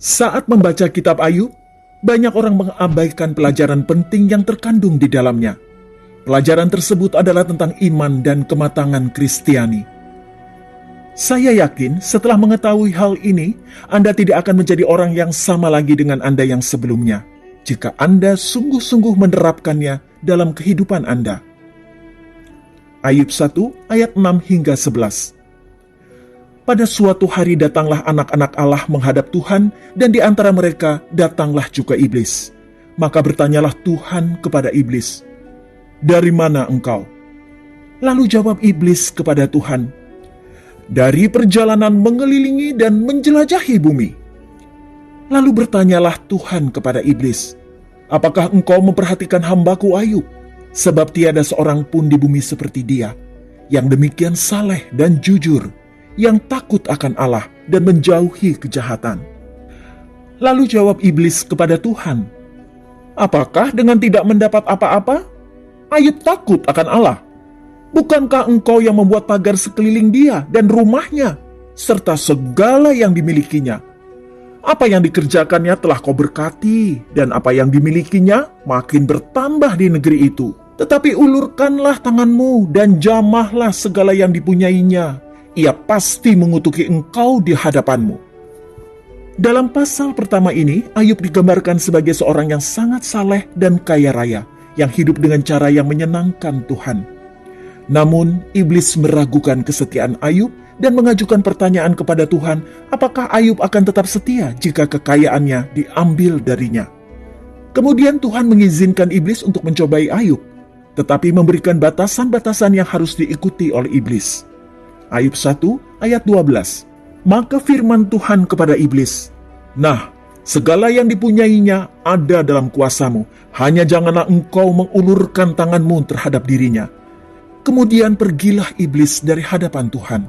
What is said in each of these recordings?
Saat membaca kitab Ayub, banyak orang mengabaikan pelajaran penting yang terkandung di dalamnya. Pelajaran tersebut adalah tentang iman dan kematangan Kristiani. Saya yakin setelah mengetahui hal ini, Anda tidak akan menjadi orang yang sama lagi dengan Anda yang sebelumnya, jika Anda sungguh-sungguh menerapkannya dalam kehidupan Anda. Ayub 1 ayat 6 hingga 11. Pada suatu hari datanglah anak-anak Allah menghadap Tuhan, dan di antara mereka datanglah juga iblis. Maka bertanyalah Tuhan kepada iblis, "Dari mana engkau?" Lalu jawab iblis kepada Tuhan, "Dari perjalanan mengelilingi dan menjelajahi bumi." Lalu bertanyalah Tuhan kepada iblis, "Apakah engkau memperhatikan hambaku Ayub? Sebab tiada seorang pun di bumi seperti dia, yang demikian saleh dan jujur, yang takut akan Allah dan menjauhi kejahatan." Lalu jawab iblis kepada Tuhan, "Apakah dengan tidak mendapat apa-apa, Ayub takut akan Allah? Bukankah engkau yang membuat pagar sekeliling dia dan rumahnya, serta segala yang dimilikinya? Apa yang dikerjakannya telah kau berkati, dan apa yang dimilikinya makin bertambah di negeri itu. Tetapi ulurkanlah tanganmu dan jamahlah segala yang dipunyainya. Ia pasti mengutuki engkau di hadapanmu." Dalam pasal pertama ini, Ayub digambarkan sebagai seorang yang sangat saleh dan kaya raya, yang hidup dengan cara yang menyenangkan Tuhan. Namun, iblis meragukan kesetiaan Ayub dan mengajukan pertanyaan kepada Tuhan, apakah Ayub akan tetap setia jika kekayaannya diambil darinya. Kemudian Tuhan mengizinkan iblis untuk mencobai Ayub, tetapi memberikan batasan-batasan yang harus diikuti oleh iblis. Ayub 1 ayat 12. Maka firman Tuhan kepada iblis, "Nah, segala yang dipunyainya ada dalam kuasamu, hanya janganlah engkau mengulurkan tanganmu terhadap dirinya." Kemudian pergilah iblis dari hadapan Tuhan.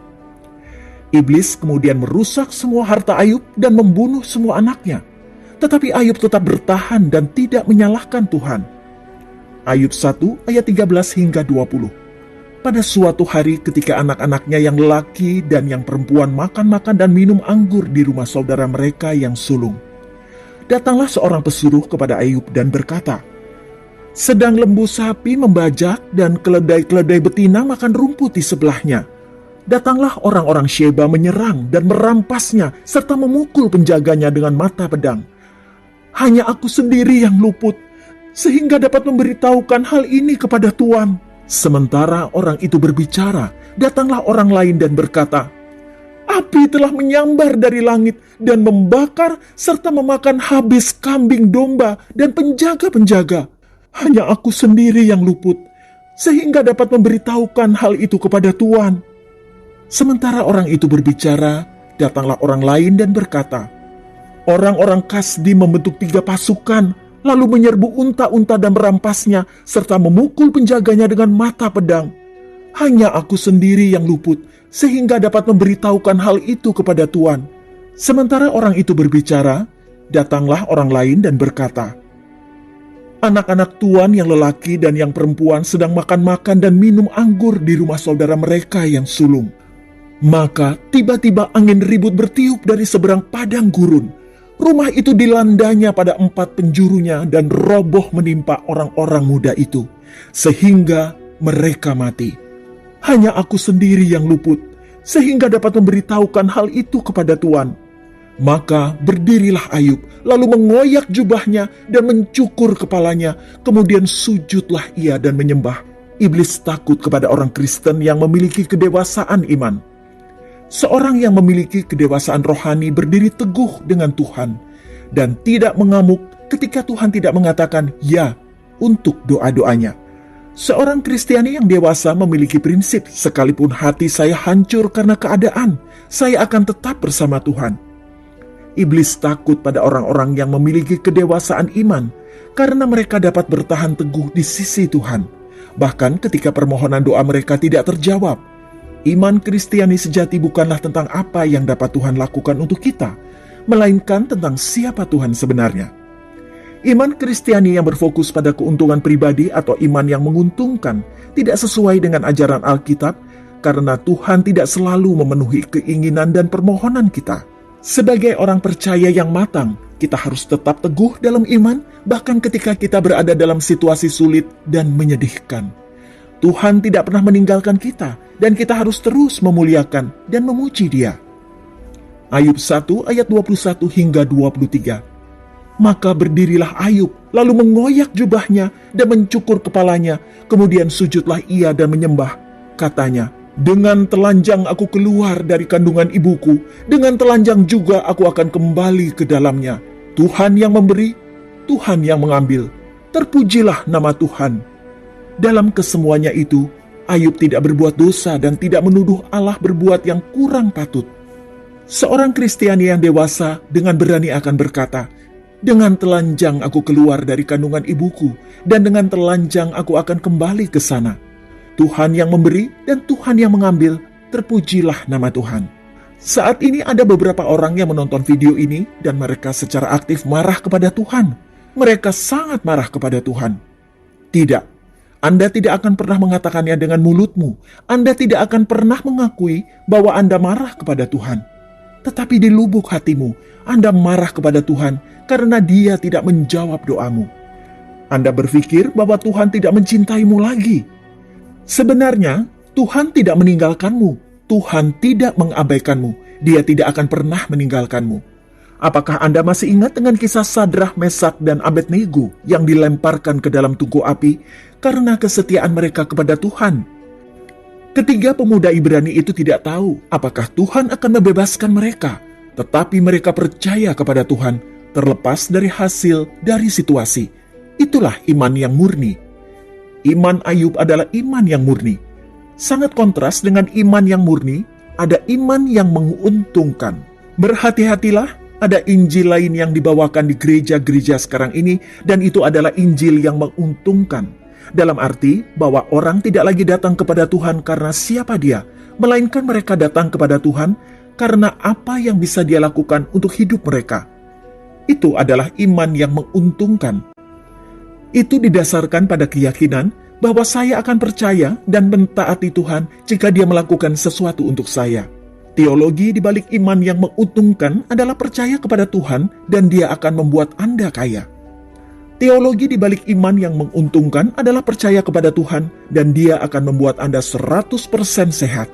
Iblis kemudian merusak semua harta Ayub dan membunuh semua anaknya. Tetapi Ayub tetap bertahan dan tidak menyalahkan Tuhan. Ayub 1 ayat 13 hingga 20. Pada suatu hari ketika anak-anaknya yang lelaki dan yang perempuan makan-makan dan minum anggur di rumah saudara mereka yang sulung, datanglah seorang pesuruh kepada Ayub dan berkata, "Sedang lembu sapi membajak dan keledai-keledai betina makan rumput di sebelahnya. Datanglah orang-orang Sheba menyerang dan merampasnya serta memukul penjaganya dengan mata pedang. Hanya aku sendiri yang luput, sehingga dapat memberitahukan hal ini kepada Tuan." Sementara orang itu berbicara, datanglah orang lain dan berkata, "Api telah menyambar dari langit dan membakar serta memakan habis kambing domba dan penjaga-penjaga. Hanya aku sendiri yang luput, sehingga dapat memberitahukan hal itu kepada Tuan." Sementara orang itu berbicara, datanglah orang lain dan berkata, "Orang-orang Kasdi membentuk 3 pasukan, lalu menyerbu unta-unta dan merampasnya, serta memukul penjaganya dengan mata pedang. Hanya aku sendiri yang luput, sehingga dapat memberitahukan hal itu kepada Tuan." Sementara orang itu berbicara, datanglah orang lain dan berkata, "Anak-anak Tuan yang lelaki dan yang perempuan sedang makan-makan dan minum anggur di rumah saudara mereka yang sulung." Maka tiba-tiba angin ribut bertiup dari seberang padang gurun. Rumah itu dilandanya pada 4 penjurunya dan roboh menimpa orang-orang muda itu, sehingga mereka mati. Hanya aku sendiri yang luput, sehingga dapat memberitahukan hal itu kepada Tuan. Maka berdirilah Ayub, lalu mengoyak jubahnya dan mencukur kepalanya, kemudian sujudlah ia dan menyembah. Iblis takut kepada orang Kristen yang memiliki kedewasaan iman. Seorang yang memiliki kedewasaan rohani berdiri teguh dengan Tuhan dan tidak mengamuk ketika Tuhan tidak mengatakan ya untuk doa-doanya. Seorang Kristiani yang dewasa memiliki prinsip, sekalipun hati saya hancur karena keadaan, saya akan tetap bersama Tuhan. Iblis takut pada orang-orang yang memiliki kedewasaan iman karena mereka dapat bertahan teguh di sisi Tuhan, bahkan ketika permohonan doa mereka tidak terjawab. Iman Kristiani sejati bukanlah tentang apa yang dapat Tuhan lakukan untuk kita, melainkan tentang siapa Tuhan sebenarnya. Iman Kristiani yang berfokus pada keuntungan pribadi atau iman yang menguntungkan tidak sesuai dengan ajaran Alkitab, karena Tuhan tidak selalu memenuhi keinginan dan permohonan kita. Sebagai orang percaya yang matang, kita harus tetap teguh dalam iman, bahkan ketika kita berada dalam situasi sulit dan menyedihkan. Tuhan tidak pernah meninggalkan kita, dan kita harus terus memuliakan dan memuji Dia. Ayub 1 ayat 21 hingga 23. Maka berdirilah Ayub, lalu mengoyak jubahnya dan mencukur kepalanya, kemudian sujudlah ia dan menyembah. Katanya, dengan telanjang aku keluar dari kandungan ibuku, dengan telanjang juga aku akan kembali ke dalamnya. Tuhan yang memberi, Tuhan yang mengambil. Terpujilah nama Tuhan. Dalam kesemuanya itu, Ayub tidak berbuat dosa dan tidak menuduh Allah berbuat yang kurang patut. Seorang Kristiani yang dewasa dengan berani akan berkata, dengan telanjang aku keluar dari kandungan ibuku, dan dengan telanjang aku akan kembali ke sana. Tuhan yang memberi dan Tuhan yang mengambil, terpujilah nama Tuhan. Saat ini ada beberapa orang yang menonton video ini dan mereka secara aktif marah kepada Tuhan. Mereka sangat marah kepada Tuhan. Tidak, Anda tidak akan pernah mengatakannya dengan mulutmu. Anda tidak akan pernah mengakui bahwa Anda marah kepada Tuhan. Tetapi di lubuk hatimu, Anda marah kepada Tuhan karena Dia tidak menjawab doamu. Anda berpikir bahwa Tuhan tidak mencintaimu lagi. Sebenarnya, Tuhan tidak meninggalkanmu. Tuhan tidak mengabaikanmu. Dia tidak akan pernah meninggalkanmu. Apakah Anda masih ingat dengan kisah Sadrah, Mesak, dan Abednego yang dilemparkan ke dalam tungku api karena kesetiaan mereka kepada Tuhan? Ketiga pemuda Ibrani itu tidak tahu apakah Tuhan akan membebaskan mereka, tetapi mereka percaya kepada Tuhan terlepas dari hasil dari situasi. Itulah iman yang murni. Iman Ayub adalah iman yang murni. Sangat kontras dengan iman yang murni, ada iman yang menguntungkan. Berhati-hatilah, ada Injil lain yang dibawakan di gereja-gereja sekarang ini, dan itu adalah Injil yang menguntungkan. Dalam arti bahwa orang tidak lagi datang kepada Tuhan karena siapa dia, melainkan mereka datang kepada Tuhan karena apa yang bisa Dia lakukan untuk hidup mereka. Itu adalah iman yang menguntungkan. Itu didasarkan pada keyakinan bahwa saya akan percaya dan mentaati Tuhan jika Dia melakukan sesuatu untuk saya. Teologi di balik iman yang menguntungkan adalah percaya kepada Tuhan dan Dia akan membuat Anda kaya. Teologi di balik iman yang menguntungkan adalah percaya kepada Tuhan dan Dia akan membuat Anda 100% sehat.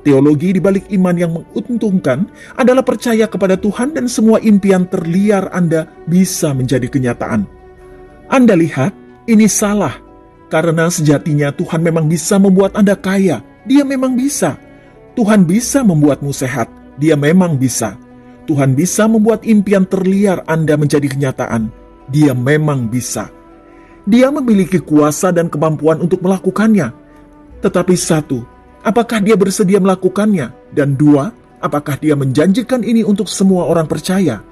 Teologi di balik iman yang menguntungkan adalah percaya kepada Tuhan dan semua impian terliar Anda bisa menjadi kenyataan. Anda lihat, ini salah, karena sejatinya Tuhan memang bisa membuat Anda kaya. Dia memang bisa. Tuhan bisa membuatmu sehat. Dia memang bisa. Tuhan bisa membuat impian terliar Anda menjadi kenyataan. Dia memang bisa. Dia memiliki kuasa dan kemampuan untuk melakukannya. Tetapi satu, apakah Dia bersedia melakukannya? Dan dua, apakah Dia menjanjikan ini untuk semua orang percaya?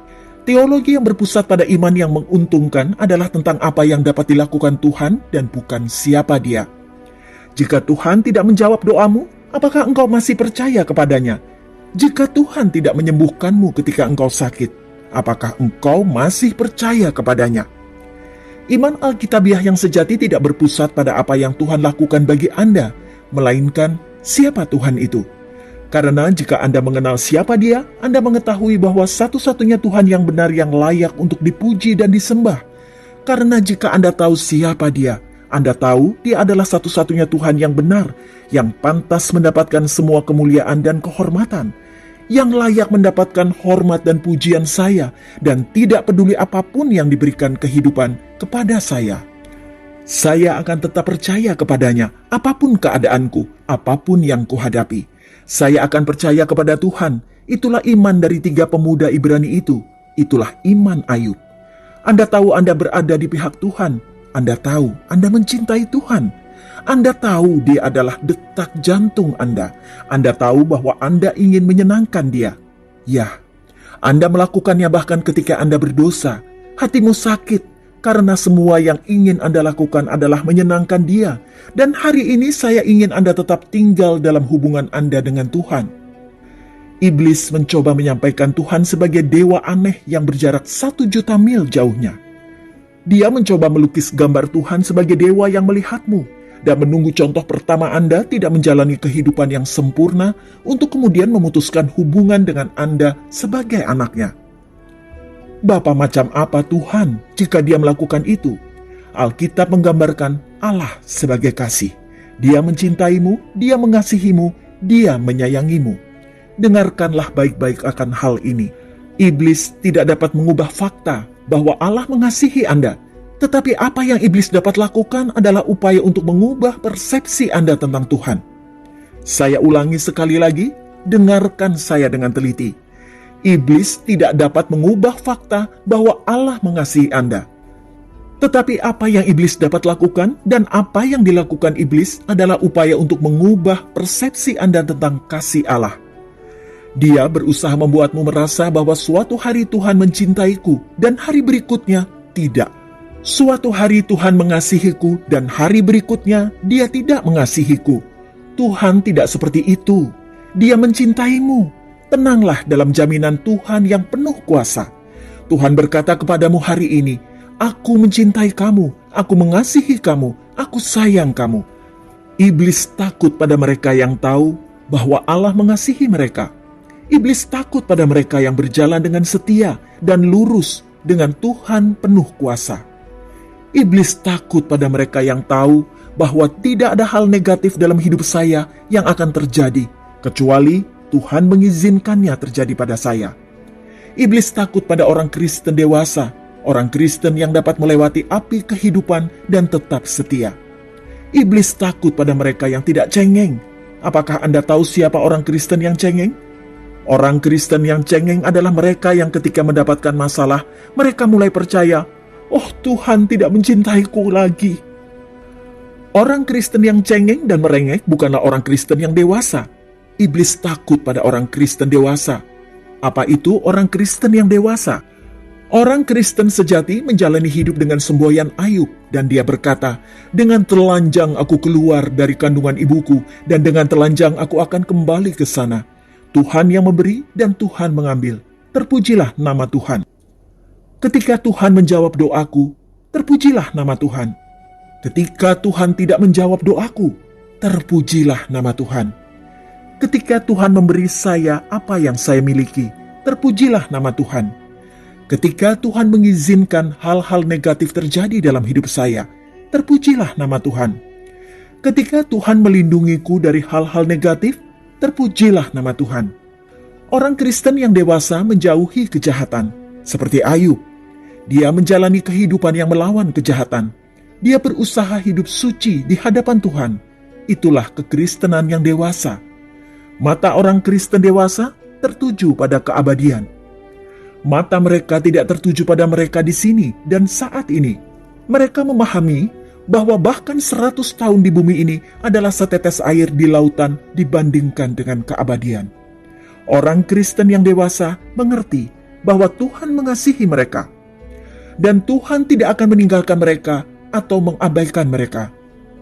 Teologi yang berpusat pada iman yang menguntungkan adalah tentang apa yang dapat dilakukan Tuhan dan bukan siapa Dia. Jika Tuhan tidak menjawab doamu, apakah engkau masih percaya kepadanya? Jika Tuhan tidak menyembuhkanmu ketika engkau sakit, apakah engkau masih percaya kepadanya? Iman Alkitabiah yang sejati tidak berpusat pada apa yang Tuhan lakukan bagi Anda, melainkan siapa Tuhan itu. Karena jika Anda mengenal siapa Dia, Anda mengetahui bahwa satu-satunya Tuhan yang benar yang layak untuk dipuji dan disembah. Karena jika Anda tahu siapa Dia, Anda tahu Dia adalah satu-satunya Tuhan yang benar, yang pantas mendapatkan semua kemuliaan dan kehormatan, yang layak mendapatkan hormat dan pujian saya, dan tidak peduli apapun yang diberikan kehidupan kepada saya. Saya akan tetap percaya kepadanya, apapun keadaanku, apapun yang kuhadapi. Saya akan percaya kepada Tuhan. Itulah iman dari tiga pemuda Ibrani itu. Itulah iman Ayub. Anda tahu Anda berada di pihak Tuhan. Anda tahu Anda mencintai Tuhan. Anda tahu Dia adalah detak jantung Anda. Anda tahu bahwa Anda ingin menyenangkan Dia. Ya, Anda melakukannya bahkan ketika Anda berdosa. Hatimu sakit karena semua yang ingin Anda lakukan adalah menyenangkan Dia. Dan hari ini saya ingin Anda tetap tinggal dalam hubungan Anda dengan Tuhan. Iblis mencoba menyampaikan Tuhan sebagai dewa aneh yang berjarak 1.000.000 mil jauhnya. Dia mencoba melukis gambar Tuhan sebagai dewa yang melihatmu. dan menunggu contoh pertama Anda tidak menjalani kehidupan yang sempurna untuk kemudian memutuskan hubungan dengan Anda sebagai anaknya. Bapa macam apa Tuhan jika Dia melakukan itu? Alkitab menggambarkan Allah sebagai kasih. Dia mencintaimu, Dia mengasihimu, Dia menyayangimu. Dengarkanlah baik-baik akan hal ini. Iblis tidak dapat mengubah fakta bahwa Allah mengasihi Anda. Tetapi apa yang iblis dapat lakukan adalah upaya untuk mengubah persepsi Anda tentang Tuhan. Saya ulangi sekali lagi, dengarkan saya dengan teliti. Iblis tidak dapat mengubah fakta bahwa Allah mengasihi Anda. Tetapi apa yang iblis dapat lakukan dan apa yang dilakukan iblis adalah upaya untuk mengubah persepsi Anda tentang kasih Allah. Dia berusaha membuatmu merasa bahwa suatu hari Tuhan mencintaiku dan hari berikutnya tidak. Suatu hari Tuhan mengasihiku dan hari berikutnya Dia tidak mengasihiku. Tuhan tidak seperti itu. Dia mencintaimu. Tenanglah dalam jaminan Tuhan yang penuh kuasa. Tuhan berkata kepadamu hari ini, "Aku mencintai kamu, aku mengasihi kamu, aku sayang kamu." Iblis takut pada mereka yang tahu bahwa Allah mengasihi mereka. Iblis takut pada mereka yang berjalan dengan setia dan lurus dengan Tuhan penuh kuasa. Iblis takut pada mereka yang tahu bahwa tidak ada hal negatif dalam hidup saya yang akan terjadi, kecuali Tuhan mengizinkannya terjadi pada saya. Iblis takut pada orang Kristen dewasa, orang Kristen yang dapat melewati api kehidupan dan tetap setia. Iblis takut pada mereka yang tidak cengeng. Apakah Anda tahu siapa orang Kristen yang cengeng? Orang Kristen yang cengeng adalah mereka yang ketika mendapatkan masalah, mereka mulai percaya, "Oh, Tuhan tidak mencintaiku lagi." Orang Kristen yang cengeng dan merengek bukanlah orang Kristen yang dewasa. Iblis takut pada orang Kristen dewasa. Apa itu orang Kristen yang dewasa? Orang Kristen sejati menjalani hidup dengan semboyan Ayub, dan dia berkata, "Dengan telanjang aku keluar dari kandungan ibuku, dan dengan telanjang aku akan kembali ke sana. Tuhan yang memberi dan Tuhan mengambil. Terpujilah nama Tuhan." Ketika Tuhan menjawab doaku, terpujilah nama Tuhan. Ketika Tuhan tidak menjawab doaku, terpujilah nama Tuhan. Ketika Tuhan memberi saya apa yang saya miliki, terpujilah nama Tuhan. Ketika Tuhan mengizinkan hal-hal negatif terjadi dalam hidup saya, terpujilah nama Tuhan. Ketika Tuhan melindungiku dari hal-hal negatif, terpujilah nama Tuhan. Orang Kristen yang dewasa menjauhi kejahatan, seperti Ayub. Dia menjalani kehidupan yang melawan kejahatan. Dia berusaha hidup suci di hadapan Tuhan. Itulah kekristenan yang dewasa. Mata orang Kristen dewasa tertuju pada keabadian. Mata mereka tidak tertuju pada mereka di sini dan saat ini. Mereka memahami bahwa bahkan 100 tahun di bumi ini adalah setetes air di lautan dibandingkan dengan keabadian. Orang Kristen yang dewasa mengerti bahwa Tuhan mengasihi mereka. Dan Tuhan tidak akan meninggalkan mereka atau mengabaikan mereka.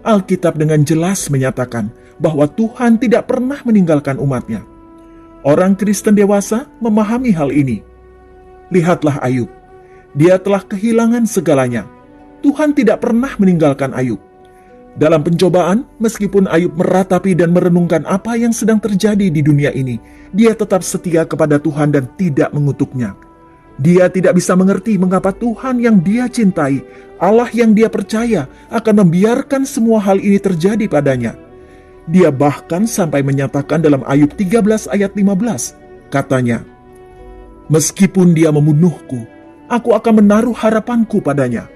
Alkitab dengan jelas menyatakan bahwa Tuhan tidak pernah meninggalkan umatnya. Orang Kristen dewasa memahami hal ini. Lihatlah Ayub. Dia telah kehilangan segalanya. Tuhan tidak pernah meninggalkan Ayub. Dalam pencobaan, meskipun Ayub meratapi dan merenungkan apa yang sedang terjadi di dunia ini, dia tetap setia kepada Tuhan dan tidak mengutuknya. Dia tidak bisa mengerti mengapa Tuhan yang dia cintai, Allah yang dia percaya, akan membiarkan semua hal ini terjadi padanya. Dia bahkan sampai menyatakan dalam Ayub 13 ayat 15, katanya, "Meskipun dia membunuhku, aku akan menaruh harapanku padanya."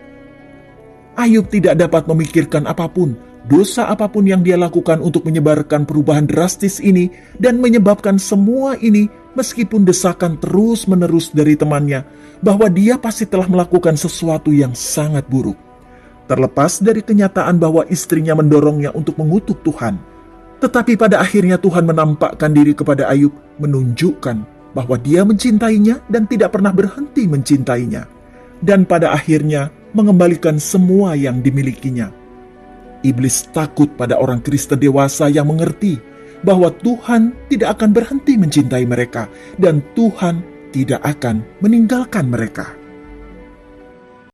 Ayub tidak dapat memikirkan apapun, dosa apapun yang dia lakukan untuk menyebarkan perubahan drastis ini dan menyebabkan semua ini, meskipun desakan terus-menerus dari temannya bahwa dia pasti telah melakukan sesuatu yang sangat buruk. Terlepas dari kenyataan bahwa istrinya mendorongnya untuk mengutuk Tuhan. Tetapi pada akhirnya Tuhan menampakkan diri kepada Ayub, menunjukkan bahwa dia mencintainya dan tidak pernah berhenti mencintainya. Dan pada akhirnya mengembalikan semua yang dimilikinya. Iblis takut pada orang Kristen dewasa yang mengerti bahwa Tuhan tidak akan berhenti mencintai mereka dan Tuhan tidak akan meninggalkan mereka.